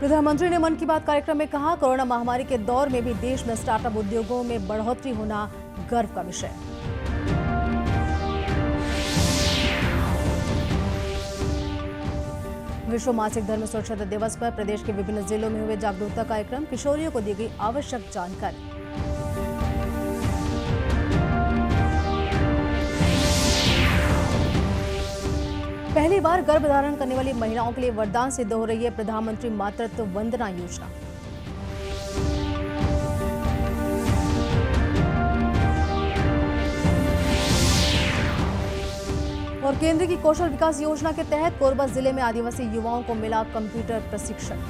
प्रधानमंत्री ने मन की बात कार्यक्रम में कहा, कोरोना महामारी के दौर में भी देश में स्टार्टअप उद्योगों में बढ़ोतरी होना गर्व का विषय। विश्व मासिक धर्म स्वच्छता दिवस पर प्रदेश के विभिन्न जिलों में हुए जागरूकता कार्यक्रम, किशोरियों को दी गई आवश्यक जानकारी। पहली बार गर्भ धारण करने वाली महिलाओं के लिए वरदान सिद्ध हो रही है प्रधानमंत्री मातृत्व वंदना योजना। और केंद्र की कौशल विकास योजना के तहत कोरबा जिले में आदिवासी युवाओं को मिला कंप्यूटर प्रशिक्षण।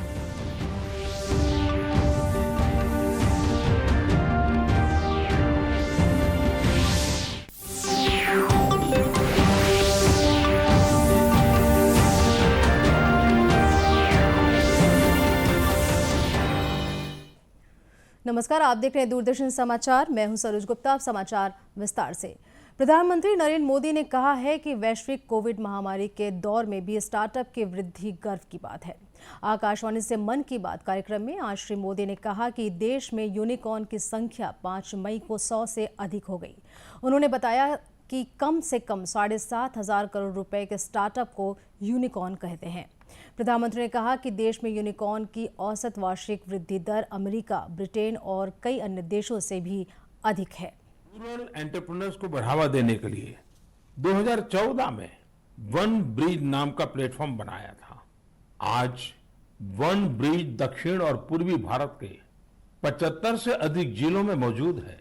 नमस्कार, आप देख रहे हैं दूरदर्शन समाचार। मैं हूं सरोज गुप्ता। अब समाचार विस्तार से। प्रधानमंत्री नरेंद्र मोदी ने कहा है कि वैश्विक कोविड महामारी के दौर में भी स्टार्टअप की वृद्धि गर्व की बात है। आकाशवाणी से मन की बात कार्यक्रम में आज श्री मोदी ने कहा कि देश में यूनिकॉर्न की संख्या 5 मई को 100 से अधिक हो गई। उन्होंने बताया कि कम से कम 7,500 करोड़ रुपए के स्टार्टअप को यूनिकॉर्न कहते हैं। प्रधानमंत्री ने कहा कि देश में यूनिकॉर्न की औसत वार्षिक वृद्धि दर अमेरिका, ब्रिटेन और कई अन्य देशों से भी अधिक है। रूरल एंटरप्रेन्योर्स को बढ़ावा देने के लिए 2014 में वन ब्रिज नाम का प्लेटफॉर्म बनाया था। आज वन ब्रिज दक्षिण और पूर्वी भारत के 75 से अधिक जिलों में मौजूद है।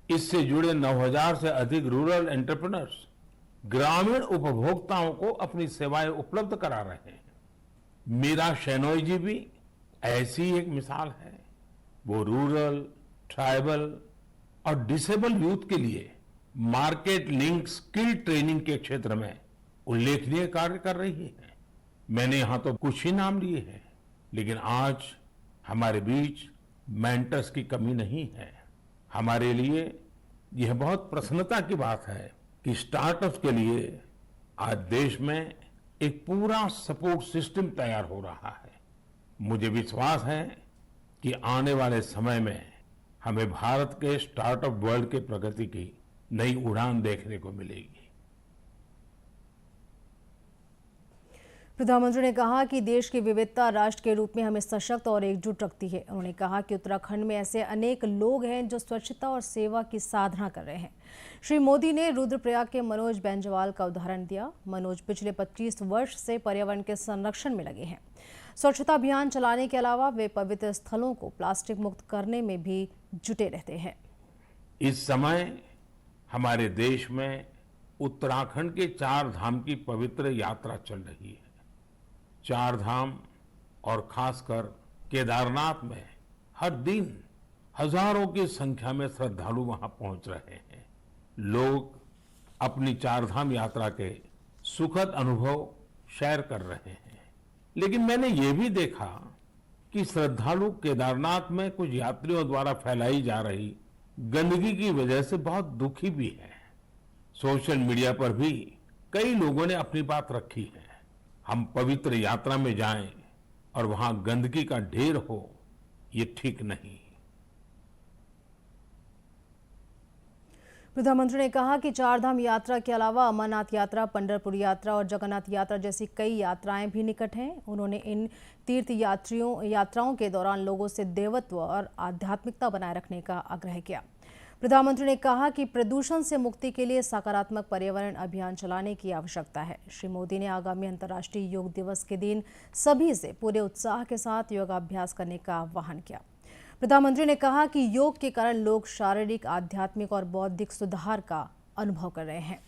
इससे जुड़े 9,000 से अधिक रूरल एंटरप्रेन्योर्स ग्रामीण उपभोक्ताओं को अपनी सेवाएं उपलब्ध करा रहे हैं। मीरा शेनोय जी भी ऐसी एक मिसाल है। वो रूरल, ट्राइबल और डिसेबल यूथ के लिए मार्केट लिंक स्किल ट्रेनिंग के क्षेत्र में उल्लेखनीय कार्य कर रही है। मैंने यहां तो कुछ ही नाम लिए हैं, लेकिन आज हमारे बीच मेंटर्स की कमी नहीं है। हमारे लिए यह बहुत प्रसन्नता की बात है कि स्टार्टअप्स के लिए आज देश में एक पूरा सपोर्ट सिस्टम तैयार हो रहा है। मुझे विश्वास है कि आने वाले समय में हमें भारत के स्टार्टअप वर्ल्ड के प्रगति की नई उड़ान देखने को मिलेगी। प्रधानमंत्री ने कहा कि देश की विविधता राष्ट्र के रूप में हमें सशक्त और एकजुट रखती है। उन्होंने कहा कि उत्तराखंड में ऐसे अनेक लोग हैं जो स्वच्छता और सेवा की साधना कर रहे हैं। श्री मोदी ने रुद्रप्रयाग के मनोज बेंजवाल का उदाहरण दिया। मनोज पिछले 25 वर्ष से पर्यावरण के संरक्षण में लगे हैं। स्वच्छता अभियान चलाने के अलावा वे पवित्र स्थलों को प्लास्टिक मुक्त करने में भी जुटे रहते हैं। इस समय हमारे देश में उत्तराखंड के 4 धाम की पवित्र यात्रा चल रही है। 4 धाम और खासकर केदारनाथ में हर दिन हजारों की संख्या में श्रद्धालु वहां पहुंच रहे हैं। लोग अपनी 4 धाम यात्रा के सुखद अनुभव शेयर कर रहे हैं। लेकिन मैंने ये भी देखा कि श्रद्धालु केदारनाथ में कुछ यात्रियों द्वारा फैलाई जा रही गंदगी की वजह से बहुत दुखी भी है। सोशल मीडिया पर भी कई लोगों ने अपनी बात रखी है। हम पवित्र यात्रा में जाएं और वहां गंदगी का ढेर हो, ये ठीक नहीं। प्रधानमंत्री ने कहा कि 4 धाम यात्रा के अलावा अमरनाथ यात्रा, पंढरपुर यात्रा और जगन्नाथ यात्रा जैसी कई यात्राएं भी निकट हैं। उन्होंने इन तीर्थ यात्राओं के दौरान लोगों से देवत्व और आध्यात्मिकता बनाए रखने का आग्रह किया। प्रधानमंत्री ने कहा कि प्रदूषण से मुक्ति के लिए सकारात्मक पर्यावरण अभियान चलाने की आवश्यकता है। श्री मोदी ने आगामी अंतर्राष्ट्रीय योग दिवस के दिन सभी से पूरे उत्साह के साथ योगाभ्यास करने का आह्वान किया। प्रधानमंत्री ने कहा कि योग के कारण लोग शारीरिक, आध्यात्मिक और बौद्धिक सुधार का अनुभव कर रहे हैं।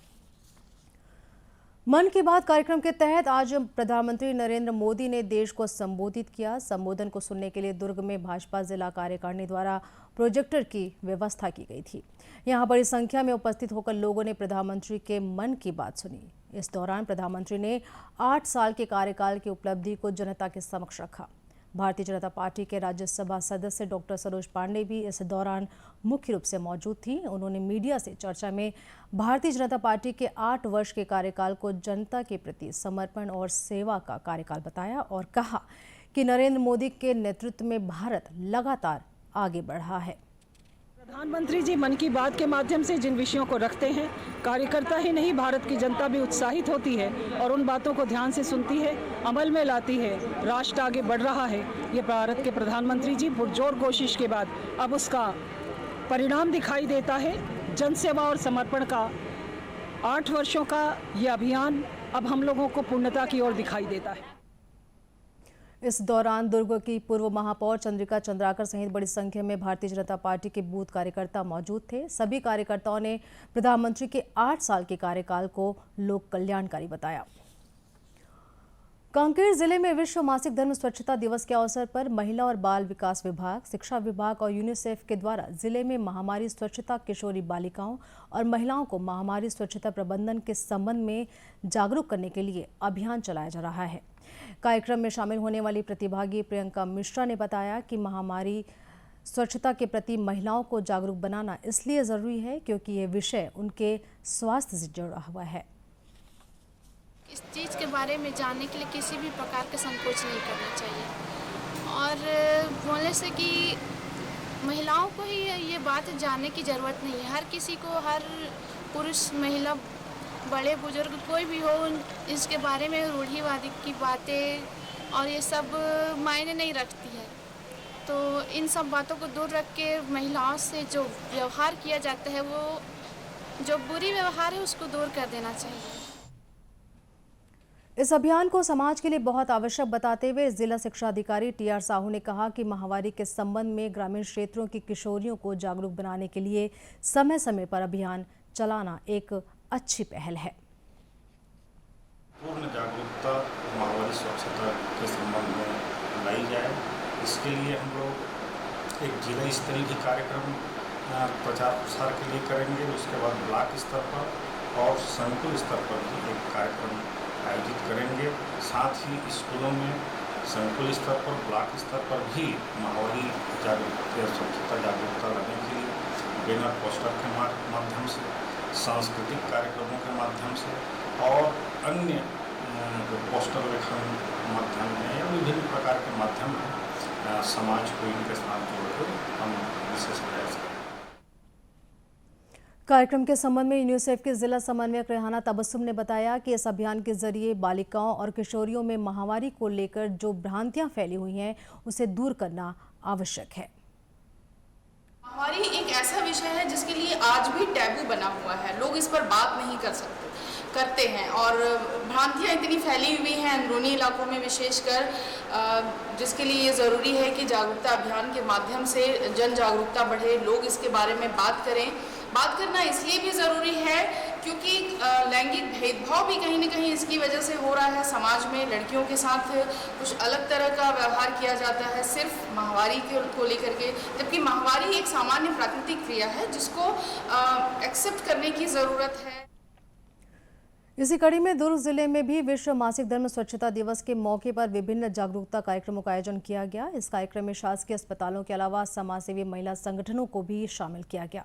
मन की बात कार्यक्रम के तहत आज प्रधानमंत्री नरेंद्र मोदी ने देश को संबोधित किया। संबोधन को सुनने के लिए दुर्ग में भाजपा जिला कार्यकारिणी द्वारा प्रोजेक्टर की व्यवस्था की गई थी। यहां बड़ी संख्या में उपस्थित होकर लोगों ने प्रधानमंत्री के मन की बात सुनी। इस दौरान प्रधानमंत्री ने 8 साल के कार्यकाल की उपलब्धि को जनता के समक्ष रखा। भारतीय जनता पार्टी के राज्यसभा सदस्य डॉक्टर सरोज पांडे भी इस दौरान मुख्य रूप से मौजूद थी। उन्होंने मीडिया से चर्चा में भारतीय जनता पार्टी के 8 वर्ष के कार्यकाल को जनता के प्रति समर्पण और सेवा का कार्यकाल बताया और कहा कि नरेंद्र मोदी के नेतृत्व में भारत लगातार आगे बढ़ रहा है। प्रधानमंत्री जी मन की बात के माध्यम से जिन विषयों को रखते हैं, कार्यकर्ता ही नहीं भारत की जनता भी उत्साहित होती है और उन बातों को ध्यान से सुनती है, अमल में लाती है। राष्ट्र आगे बढ़ रहा है। ये भारत के प्रधानमंत्री जी पुरजोर कोशिश के बाद अब उसका परिणाम दिखाई देता है। जनसेवा और समर्पण का 8 वर्षों का ये अभियान अब हम लोगों को पूर्णता की ओर दिखाई देता है। इस दौरान दुर्ग की पूर्व महापौर चंद्रिका चंद्राकर सहित बड़ी संख्या में भारतीय जनता पार्टी के बूथ कार्यकर्ता मौजूद थे। सभी कार्यकर्ताओं ने प्रधानमंत्री के 8 साल के कार्यकाल को लोक कल्याणकारी बताया। कांकेर जिले में विश्व मासिक धर्म स्वच्छता दिवस के अवसर पर महिला और बाल विकास विभाग, शिक्षा विभाग और यूनिसेफ के द्वारा जिले में महामारी स्वच्छता किशोरी बालिकाओं और महिलाओं को महामारी स्वच्छता प्रबंधन के संबंध में जागरूक करने के लिए अभियान चलाया जा रहा है। कार्यक्रम में शामिल होने वाली प्रतिभागी प्रियंका मिश्रा ने बताया कि महामारी स्वच्छता के प्रति महिलाओं को जागरूक बनाना इसलिए जरूरी है क्योंकि ये विषय उनके स्वास्थ्य से जुड़ा हुआ है। इस चीज़ के बारे में जानने के लिए किसी भी प्रकार का संकोच नहीं करना चाहिए और बोलने से कि महिलाओं को ही ये बात जानने की ज़रूरत नहीं है। हर किसी को, हर पुरुष, महिला, बड़े बुजुर्ग कोई भी हो, इसके बारे में रूढ़िवादी की बातें और ये सब मायने नहीं रखती है। तो इन सब बातों को दूर रख के महिलाओं से जो व्यवहार किया जाता है, वो जो बुरी व्यवहार है उसको दूर कर देना चाहिए। इस अभियान को समाज के लिए बहुत आवश्यक बताते हुए जिला शिक्षा अधिकारी टीआर साहू ने कहा कि महामारी के संबंध में ग्रामीण क्षेत्रों की किशोरियों को जागरूक बनाने के लिए समय समय पर अभियान चलाना एक अच्छी पहल है। पूर्ण जागरूकता महामारी स्वच्छता के संबंध में लाई जाए, इसके लिए हम लोग एक जिला स्तरीय भी कार्यक्रम प्रचार प्रसार के लिए करेंगे। उसके बाद ब्लॉक स्तर पर और संकुल स्तर पर भी एक कार्यक्रम आयोजित करेंगे। साथ ही स्कूलों में संकुल स्तर पर, ब्लॉक स्तर पर भी महामारी जागरूकता, स्वच्छता जागरूकता लाने के लिए बैनर पोस्टर के माध्यम से, सांस्कृतिक कार्यक्रमों के माध्यम से और अन्य जो पोस्टर लेखन माध्यम है या विभिन्न प्रकार के माध्यम है, समाज को इनके साथ जोड़कर हम विशेष प्रयास करें। कार्यक्रम के संबंध में यूनिसेफ के जिला समन्वयक रेहाना तबस्सुम ने बताया कि इस अभियान के जरिए बालिकाओं और किशोरियों में महामारी को लेकर जो भ्रांतियां फैली हुई हैं उसे दूर करना आवश्यक है। महामारी एक ऐसा विषय है जिसके लिए आज भी टैबू बना हुआ है। लोग इस पर बात नहीं करते हैं और भ्रांतियां इतनी फैली हुई हैं अंदरूनी इलाकों में विशेषकर, जिसके लिए ये ज़रूरी है कि जागरूकता अभियान के माध्यम से जन जागरूकता बढ़े, लोग इसके बारे में बात करें। बात करना इसलिए भी ज़रूरी है क्योंकि लैंगिक भेदभाव भी कहीं न कहीं इसकी वजह से हो रहा है। समाज में लड़कियों के साथ कुछ अलग तरह का व्यवहार किया जाता है सिर्फ महामारी को लेकर के, जबकि महामारी एक सामान्य प्राकृतिक क्रिया है जिसको एक्सेप्ट करने की ज़रूरत है। इसी कड़ी में दुर्ग जिले में भी विश्व मासिक धर्म स्वच्छता दिवस के मौके पर विभिन्न जागरूकता कार्यक्रमों का आयोजन किया गया। इस कार्यक्रम में शासकीय अस्पतालों के अलावा समाजसेवी महिला संगठनों को भी शामिल किया गया।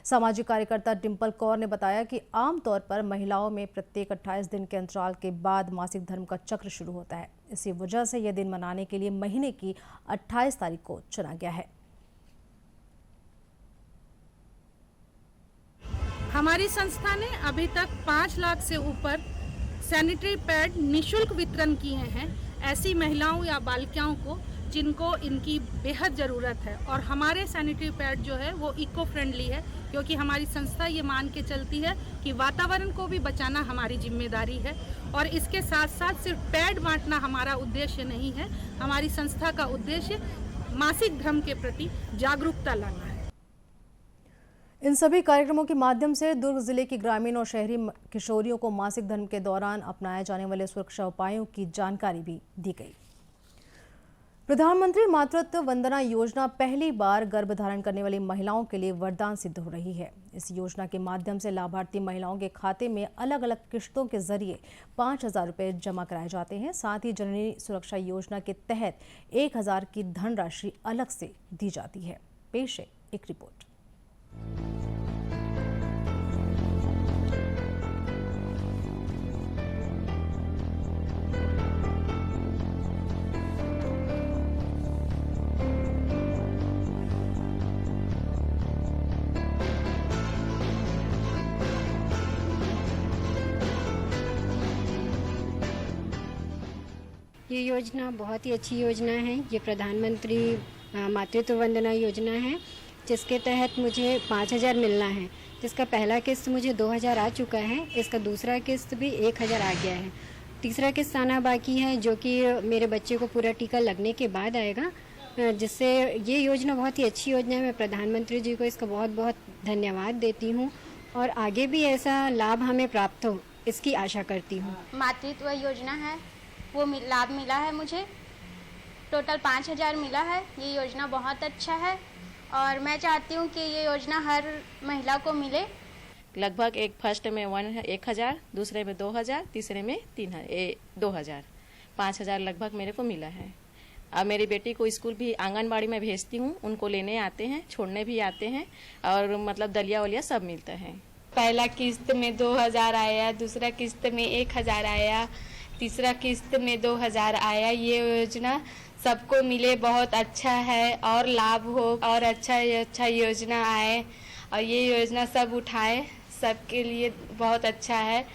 सामाजिक कार्यकर्ता डिम्पल कौर ने बताया कि आमतौर पर महिलाओं में प्रत्येक 28 दिन के अंतराल के बाद मासिक धर्म का चक्र शुरू होता है। इसी वजह से यह दिन मनाने के लिए महीने की 28 तारीख को चुना गया है। हमारी संस्था ने अभी तक 5 लाख से ऊपर सैनिटरी पैड निशुल्क वितरण किए हैं ऐसी महिलाओं या बालिकाओं को जिनको इनकी बेहद ज़रूरत है। और हमारे सैनिटरी पैड जो है वो इको फ्रेंडली है क्योंकि हमारी संस्था ये मान के चलती है कि वातावरण को भी बचाना हमारी जिम्मेदारी है। और इसके साथ साथ सिर्फ पैड बांटना हमारा उद्देश्य नहीं है, हमारी संस्था का उद्देश्य मासिक धर्म के प्रति जागरूकता लाना है। इन सभी कार्यक्रमों के माध्यम से दुर्ग जिले की ग्रामीण और शहरी किशोरियों को मासिक धर्म के दौरान अपनाए जाने वाले सुरक्षा उपायों की जानकारी भी दी गई। प्रधानमंत्री मातृत्व वंदना योजना पहली बार गर्भधारण करने वाली महिलाओं के लिए वरदान सिद्ध हो रही है। इस योजना के माध्यम से लाभार्थी महिलाओं के खाते में अलग अलग किश्तों के जरिए 5,000 रुपये जमा कराए जाते हैं। साथ ही जननी सुरक्षा योजना के तहत 1,000 की धनराशि अलग से दी जाती है। पेश है एक रिपोर्ट। ये योजना बहुत ही अच्छी योजना है। ये प्रधानमंत्री मातृत्व वंदना योजना है, जिसके तहत मुझे 5,000 मिलना है, जिसका पहला किस्त मुझे 2,000 आ चुका है। इसका दूसरा किस्त भी 1,000 आ गया है। तीसरा किस्त आना बाकी है, जो कि मेरे बच्चे को पूरा टीका लगने के बाद आएगा, जिससे ये योजना बहुत ही अच्छी योजना है। मैं प्रधानमंत्री जी को इसका बहुत बहुत धन्यवाद देती हूँ और आगे भी ऐसा लाभ हमें प्राप्त हो, इसकी आशा करती हूँ। मातृत्व योजना है, वो लाभ मिला है मुझे। टोटल 5,000 मिला है। ये योजना बहुत अच्छा है और मैं चाहती हूँ कि ये योजना हर महिला को मिले। लगभग एक फर्स्ट में 1,000, दूसरे में 2,000, तीसरे में 2,000, 5,000 लगभग मेरे को मिला है। अब मेरी बेटी को स्कूल भी आंगनबाड़ी में भेजती हूँ, उनको लेने आते हैं, छोड़ने भी आते हैं और मतलब दलिया वलिया सब मिलता है। पहला किस्त में 2,000 आया, दूसरा किस्त में 1,000 आया, तीसरा किस्त में 2,000 आया। ये योजना सबको मिले, बहुत अच्छा है और लाभ हो और अच्छा योजना आए और ये योजना सब उठाए, सबके लिए बहुत अच्छा है।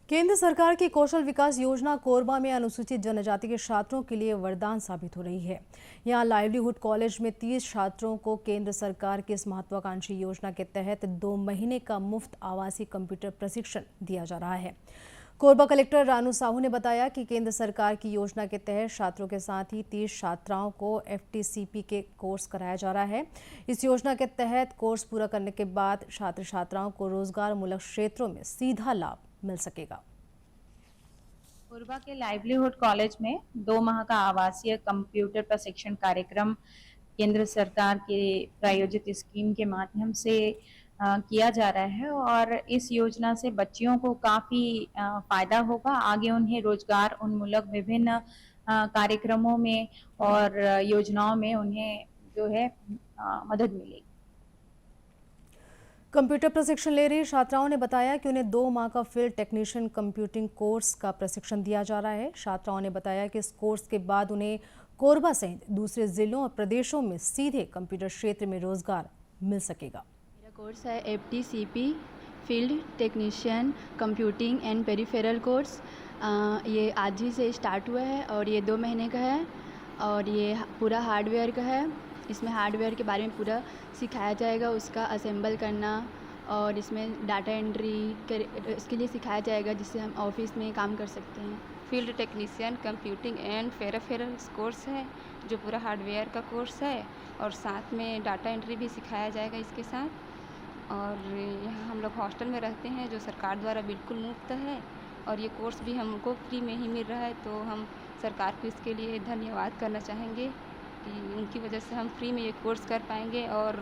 केंद्र सरकार की कौशल विकास योजना कोरबा में अनुसूचित जनजाति के छात्रों के लिए वरदान साबित हो रही है। यहां लाइवलीहुड कॉलेज में 30 छात्रों को केंद्र सरकार की इस महत्वाकांक्षी योजना के तहत 2 महीने का मुफ्त आवासीय कंप्यूटर प्रशिक्षण दिया जा रहा है। कोरबा कलेक्टर रानू साहू ने बताया कि केंद्र सरकार की योजना के तहत छात्रों के साथ ही 30 छात्राओं को FTCP के कोर्स कराया जा रहा है। इस योजना के तहत कोर्स पूरा करने के बाद छात्र छात्राओं को रोजगार मूलक क्षेत्रों में सीधा लाभ मिल सकेगा। कोरबा के लाइवलीहुड कॉलेज में 2 माह का आवासीय कंप्यूटर प्रशिक्षण कार्यक्रम केंद्र सरकार के प्रायोजित स्कीम के माध्यम से किया जा रहा है और इस योजना से बच्चियों को काफ़ी फायदा होगा। आगे उन्हें रोजगार उन्मूलक विभिन्न कार्यक्रमों में और योजनाओं में उन्हें जो है मदद मिलेगी। कंप्यूटर प्रशिक्षण ले रही छात्राओं ने बताया कि उन्हें 2 माह का फील्ड टेक्नीशियन कंप्यूटिंग कोर्स का प्रशिक्षण दिया जा रहा है। छात्राओं ने बताया कि इस कोर्स के बाद उन्हें कोरबा सहित दूसरे जिलों और प्रदेशों में सीधे कंप्यूटर क्षेत्र में रोजगार मिल सकेगा। मेरा कोर्स है FTCP field technician computing and peripheral course. ये आज ही से स्टार्ट हुआ है और ये 2 महीने का है और ये पूरा हार्डवेयर का है। इसमें हार्डवेयर के बारे में पूरा सिखाया जाएगा, उसका असेंबल करना और इसमें डाटा एंट्री इसके लिए सिखाया जाएगा, जिससे हम ऑफिस में काम कर सकते हैं। Field technician computing and peripherals course है, जो पूरा हार्डवेयर का कोर्स है और साथ में डाटा एंट्री भी सिखाया जाएगा इसके साथ। और यहाँ हम लोग हॉस्टल में रहते हैं, जो सरकार द्वारा बिल्कुल मुफ्त है और ये कोर्स भी हमको फ्री में ही मिल रहा है। तो हम सरकार को इसके लिए धन्यवाद करना चाहेंगे कि उनकी वजह से हम फ्री में ये कोर्स कर पाएंगे और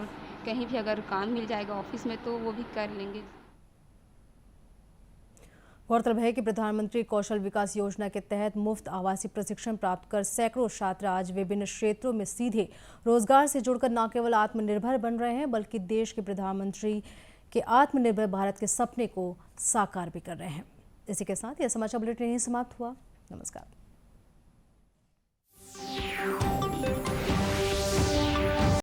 कहीं भी अगर काम मिल जाएगा ऑफिस में तो वो भी कर लेंगे। गौरतलब है कि प्रधानमंत्री कौशल विकास योजना के तहत मुफ्त आवासीय प्रशिक्षण प्राप्त कर सैकड़ों छात्र आज विभिन्न क्षेत्रों में सीधे रोजगार से जुड़कर न केवल आत्मनिर्भर बन रहे हैं, बल्कि देश के प्रधानमंत्री के आत्मनिर्भर भारत के सपने को साकार भी कर रहे हैं। इसी के साथ यह समाचार बुलेटिन यहीं समाप्त हुआ। नमस्कार।